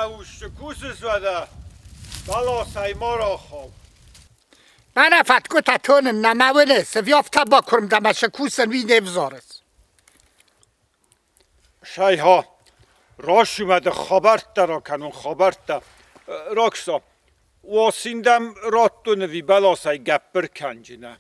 وشکوسس وده بالا سایمارا خواب من فتکو تاتون نموله سویافتا با کرم دمشکوسن وی نفزارس شایها راش اومده خبرت را کنون خبرت راکسا واسیندم رات نوی بلا سای گپر کنجینه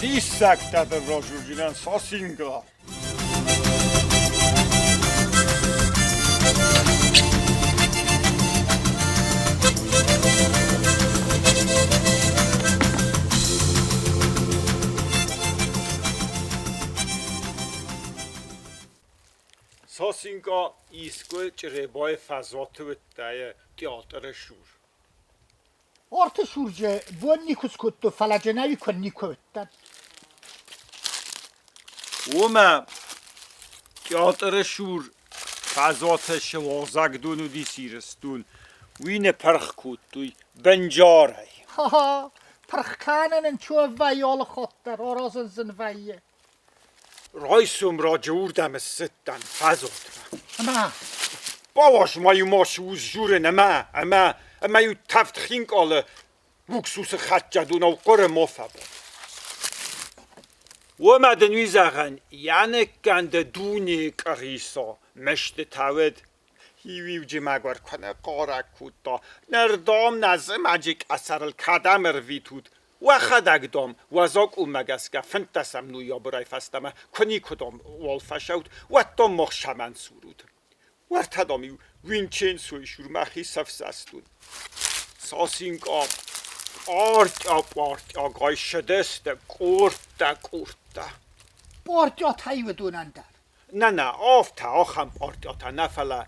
دیسکتا در راجورجینن ساسینکъа ساسینکъа ایسکو چربای فضاتو دای تئاتر شور orta şurca bu nikus kuttu falacenavi kon nikottan وما تئاتر شور فضات شوازگدون و دیسیرستون وین پرخ کتوی بنجاره ha perkanen ço vayal khattar arazın zınvayye رایسوم را جوردم ستن فضات ama باواش مایو ماشوز جوره نما اما یو تفت خینک آله بوکسوس خط جدون و قره مفبا و مدنوی زغن یعنی گنده دونی قریسا مشت تاود هیویو جی مگور کنه قارک کود نردام نزه مجیک اثر الکدم رویتود و خدک دام وزاک او مگسگه فنتسم نویا برای فستمه کنی کدام والفشود و تا مخشمن سورود ورتدامیو وینچین سوی شور مخی سفسستون ساسینکъا آرت آقای شدسته قورته borca tayı dönender نه آفته آخم آرت نفله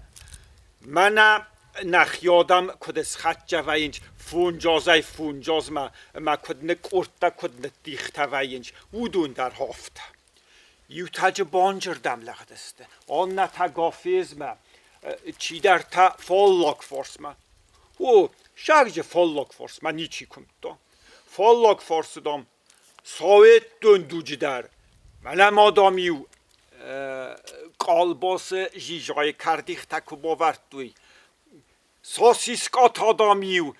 من نخیادم کدس خط جوینج فونجاز ما کد نقورته کد ندیخته وینج ودون در هافته یو تاج بانجردم لغدسته آن نتگافیزمه چی در تا فاللاک فورسمه او شرج فاللاک فورسمه نیچی کمتا فاللاک فورس دام ساویت دوجی در منم آدامیو قالباس جیجای کردیخ تکو باورد دوی ساسیسکات آدامیو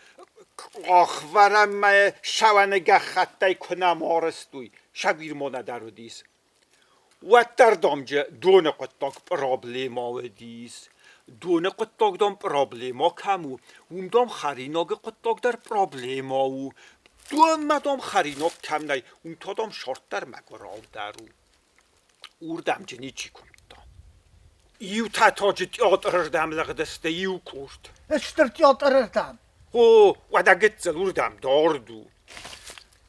آخورم شونگه خطای کنم آرستوی شبیر مانه در و دیز و در دامجه دونه قطاق پرابلیما و دیز دونه قطاق دام پرابلیما کمو اون دام خریناگ قطاق در پرابلیما و دون مدام خریناگ کم نی اون تا دام شارت در مگراو درو اور دامجه نیچی کن دام ایو تاتاج تیاتر دام لغدسته ایو کرد اشتر tiyatr erdam او و دا گتزل اور دام داردو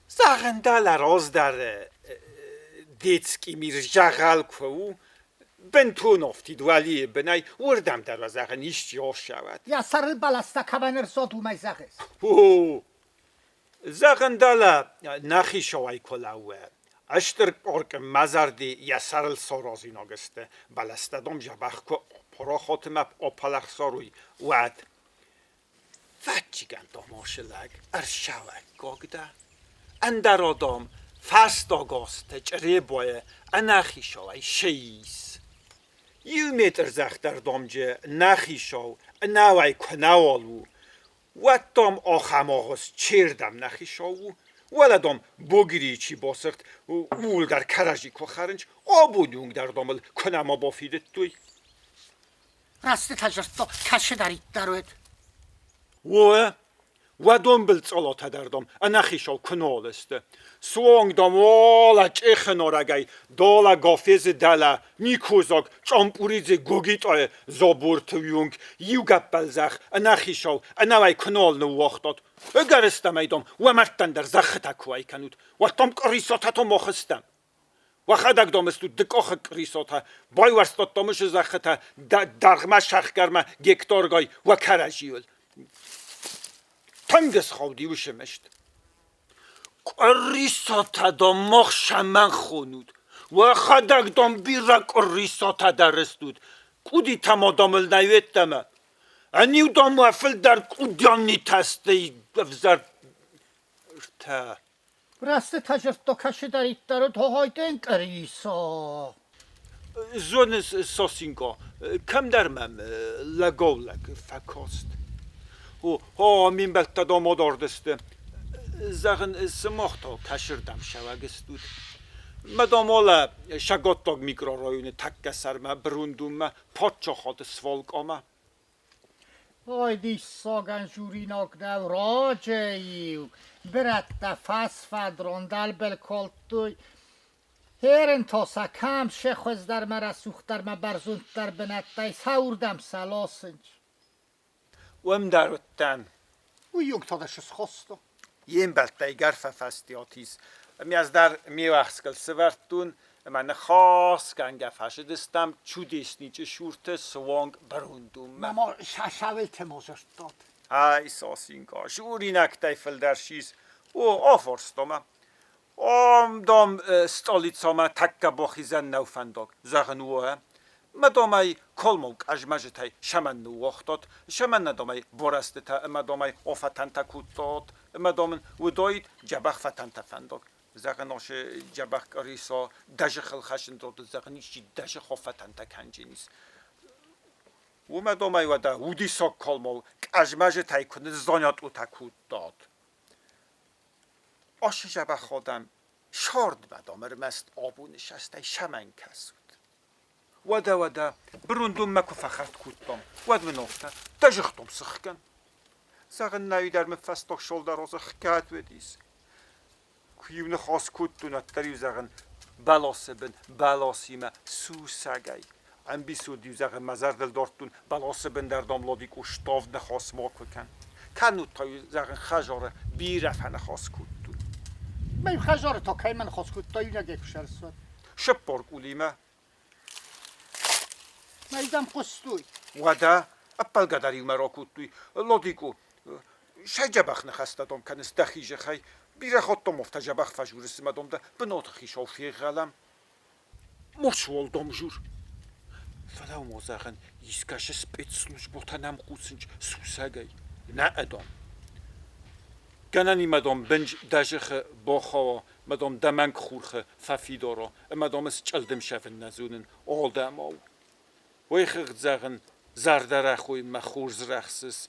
زغنده لراز در دیتسکی میر جغل کو بنتون افتید ولی بنای وردم در وزغ نیشتی ها شود ya sarı balasta kabanır sodu mayzağız او زغندل نخی شوی کلاوه اشتر ارک مزردی یا سرل سارازی ناگسته بلستدام جبخ که پرا خاتم اپلخ ساروی ود وچی گندام آشلگ ارشوک گاگده اندر آدام فست آگاسته چره بایه انخی شوی شیز یو میتر زختر دامجه نخی شو نوی کنوالو و دام آخم آغاز چیردم نخی شو ولدم بگیری چی باسخت اول در کرجی که خرنج آبونیونگ در دامل کنم بافیدت توی راسته تجربه کشه دارید دارد و دنبال صلات دردم انخیشال کنال است سوانگ دام والا چه نارگی دالا گافیز دلا نیکوزاک چامپوریز گوگیت آی زابور تویونگ یو گپل زخ انخیشال انوی کنال نو وقتات اگر استمیدم و مرتن در زخ تکوی کنود و تام کریساتتو مخستم و خدک دامستو دکاخ کریساتا بای ورستات دامش زختا درغما شخگرما گکتارگای و کرجیول تنگس خودی و شمشت کریساتا دام مخ شمن خونود و خدک دام بیرا کریساتا درستود کودی تمادامل نیوید دمه انیو دام وفل در کودیانی تسته افزر تا راسته تجربه تو کشی دارید در تو هایدن کریسا زون ساسینکا کم درمم لگولک فکاست ها min belta dam adardeste zagen smachta kashirdam shavagestud madam alla shagottag mikrorayone takkasarma brundumma patchachot svolkama Oj, sagan jurinak där rajeju. Berätta fastfadron dalbelkoltuj. Heren tosa kam shekhoz dar mara sukhtar ma barzunt dar benattai saurdam salasınç. Daruttan O yok tadaşız khosto. یم بلتای گرفه فستیاتیس می از در میوخسکل سورتون من خاص کنگه فشدستم چودیسنی چه شورت سوانگ بروندوم Mama şaşavel temozert dad. ای ساسینکا شوری نکتای فلدرشیز او آفرستم دام ستالیتساما تکه باخیزن نوفنداگ زغنوه مدامای کلموک اجمجتای شمن نو وقتات شمن ندامای برسته مدامای آفتن تکوتات مدامن ودایت جبخ فتن تفنداگ زغناش جبخ ریسا دژ خلخشن داد زغنیشی دژ خفتن تکنجنیس و مدامای ودا ودیسا کلمو اجمجتای کنه زانیات او تکوتات آش جبخ خودم شارد مدامر مست آبو نشسته شمن کسود ودا بروندوم مکو فخرت کودم ود منافته دژختم سخکن زغن نوی در مفستاک شل در از خکات ودیس کیون خاص کودتونت دریو زغن بلاسبن بلاسیمه سوسگی ام بیسودیو زغن مزر دل دارتون بلاسبن در داملادیک و شتاف نخواست ماکو کن کنود تایو زغن خجاره بیرفه نخواست کودتون من خجاره تا که من خواست کود تایو نگه کشر ساد. شب بارک اولیمه مایدم قصدوی. ودا اپل قدری مرا کودتوی لادیکو شای جبخ نخسته دام کنست دخیجه خی بیره خودم مفته جبخ فجورسی مدام ده بنات خیش آفی غلم مچوال دام جور فدا موزاقن یسکش سپیتسلوش بوتنم قوسنج سوسگی نه ادام گنانی مدام بنج دژخ باخوا مدام دمنگ خورخ ففیدارا مدام اس چلدم شفن نزونن آل دم آو ویخ زغن زردره خوی مخورز رخصس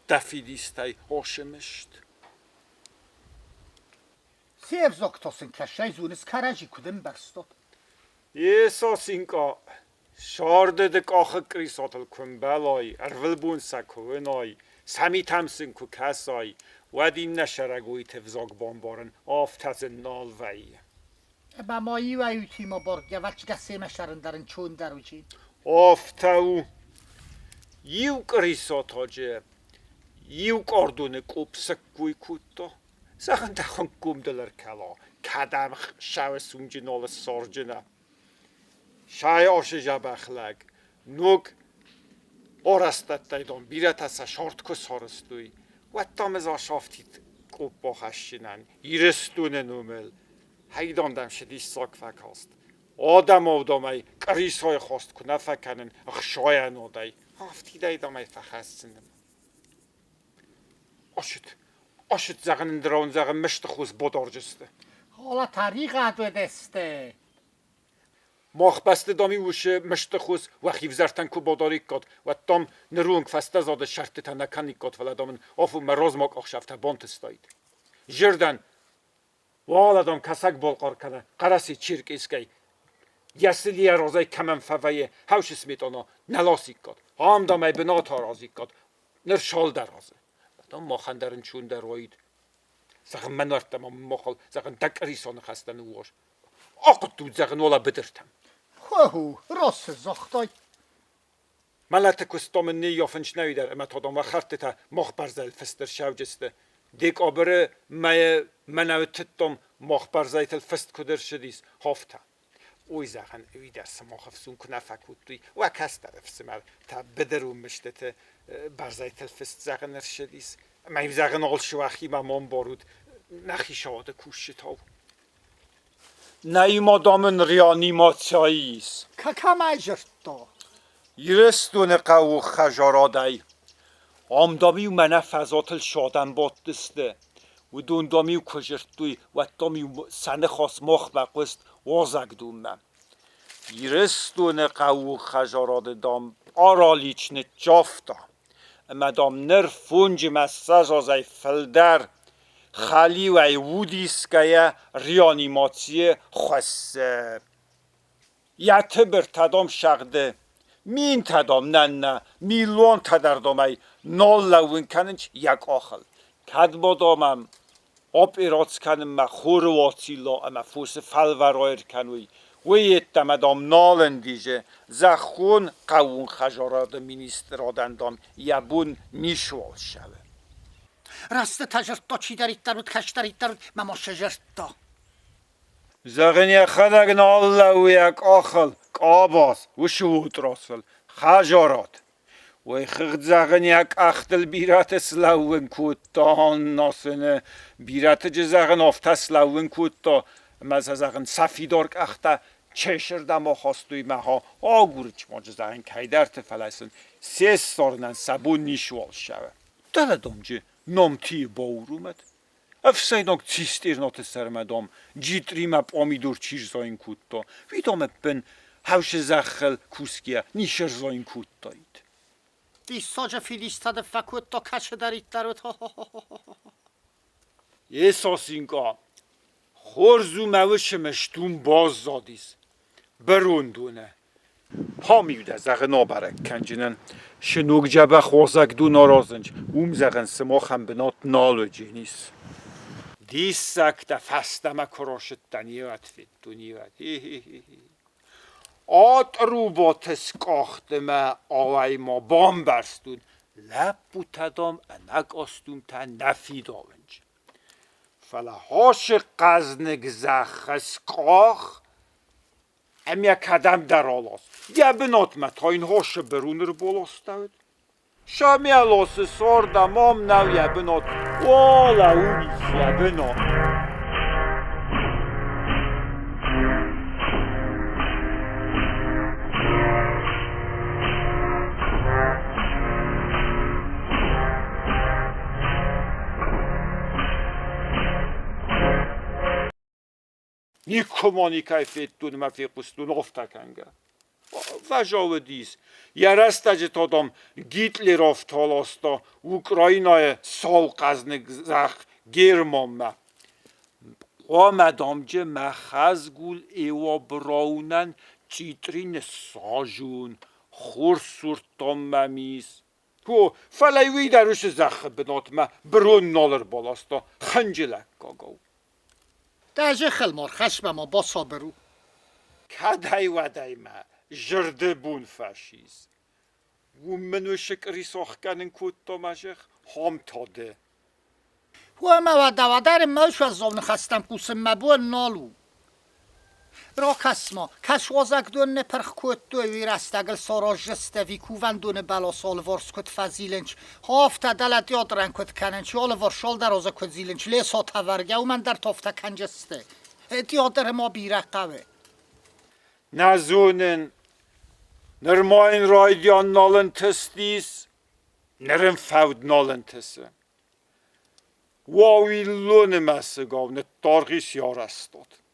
دفیدیستای آشمشت Sev zoktosın kaşay zunis karaji kudem berstod. یه ساسینکا شارده دک آخه کریساتل کن بلای ارول بون سکوینای سمی تمسین کو کسای ودی نشرگوی تفزاگ بانبارن آفتزن نال وی Ba mayi ve yutima borga vaçga semeşarın darın çoğun darucin. آفتاو یو کریساتا جه یو کاردونه کوب سکوی کوتا سخن دخون گم دلر کلا کدم شو سونجی نال سارجنه شای آش جبخلگ نوگ آرستت دایدان بیرت از شارت که سارستوی و تامز آشافتید کوب با خشینن ایرستونه نومل هیدان دم شدی ساک فکاست آدمای کریسای خواست کنه فکنن اخشای نودای هفتی دایدامای فخستنم آشت زغن درون زغن مشت خوز بدارجسته Hala tariqat ve deste. ماخ بسته دامی وشه مشت خوز و خیف زرتن کو بداری کد و تام نرونگ فسته زاده شرط تا نکنی کد ولی دامن آفو مراز ماک آخشفته بانت استاید جردن والا دام کسک بالقار کنه قرسی چیرک اسکی یسلی رازای کمن فویه هوش اسمیت آنا نلاسی کد هم دامای بنا تا رازی کد نر شال در رازه Adam mochen schon der roid. Sagen Männer da mochel, sagen Deckerison hastan uos. Auch du sagen ola bedurtam. Ho, rosse zochtoi. Malate kustomen nie offen schneider, immer tot und wacharte mochbar sel fester schaujeste. Dik obere meine manautetom mochbar seitel fest kuder shedis hofta. Oy sagen wieder smoch auf sun knafakutui. Wa kastar fsmar ta bederum mishtet barzaitel fest sagen shedis. Mein sagen all schwachi mamon borud nachi schade kuschetau. Naimo damen reanimatiais. Kakamajerto. Yirestune qaw khajaradai. Amdami mana fazatl shadam batdiste. و دون دامیو کجرتوی و دامیو سنه خاص مخ بقست وازک دومم یرستون قو خجارات دام آرالیچ نجافتا اما دام نر فونج مساج ازای فلدر خالی و ایودیسکای ریانیماتیه خسته یتبر تدام شغده مین تدام نه میلون تدردامای نال لون کننچ یک آخل کد بادامم آب ایراد کنم ما خور واتیلا اما فوس فلورایر کنوی و یت مدام نالن دیجه زخون قوون خجارات مینیستر آدندام یبون نیشوال شوه راست تجربه چی دارید درود کش دارید درود مما شجرتا زغنی خدق نال و یک آخل قاباس و شهود راسل خجارات و خد زغن یک اختل بیرات سلاون کوتان ناسنه بیرات جزغن افت سلاون کوتا مز زغن سفیدارک اخته چشر دما خواستوی مها آگورچ ما جزغن کیدرت فلسن 3 سارنن سبون نیشوال شوه دلدامجه نامتی باورومد افسایدانک چیستیر نات سرمدام جیتریم اپ آمیدور چیر زاین کوتا ویدام بن هوش زخل کوسکیه نیشر زاین کوتایید دی ساجا فیلیستاد فکوت تا کش دارید درود یه ساسینکا خورزو موش مشتون باز زادیس بروندونه پا میوده زغن آبرک کنجنن شنوگ جبه خوزک دو نارازنج زغن سماخ هم بنات نالو جینیس دیس سکت فستمه کراشت دنیوت فید دنیوت آت رو با تسکاختمه آوی ما بام برستون لب بوتدام انک آستوم تا نفید آونج فلهاش قزنگ زخص قاخ ام یک کدم در آلاس گبنات متا این هاش برون رو بالاستود شامی الاس سار دمام نو یبنات والا اونیس یبنات نیکمانی کیفیت دون مفیقستون افتکنگه وجاو دیس یرست اجت آدم گیتلی رفت حالاستا اوکراینای سال قزنگ زخ گرمامه آمدامجه مخز گول ایوا براونن چیترین ساجون خور سورتام ممیز فلایوی دروش زخ بنات ما برون نالر بالاستا خنجلک گاگو درجه خلمار خشم ما با صابرو کدای ودای ما جرده بون فاشیز و منو شکری ساخ کنن کوتا مجخ هم تاده و ما ودار موش از زون خستم کوسم مبو نالو را کسما کش وازک دون نپرخ کوت دوی رستگل سارا جستوی کوون دون بلا سال ورس کت فزیلنچ هافت دلت یاد رنگ کت کننچ یال ورشال در آزا کت زیلنچ لیسا تورگه و من در تافته کنجسته یادر ما بیرقوه نزونن نرماین رایدیان نالن تستیس نرم فود نالن تسه واوی لون مسگاو نتارغیش یار استاد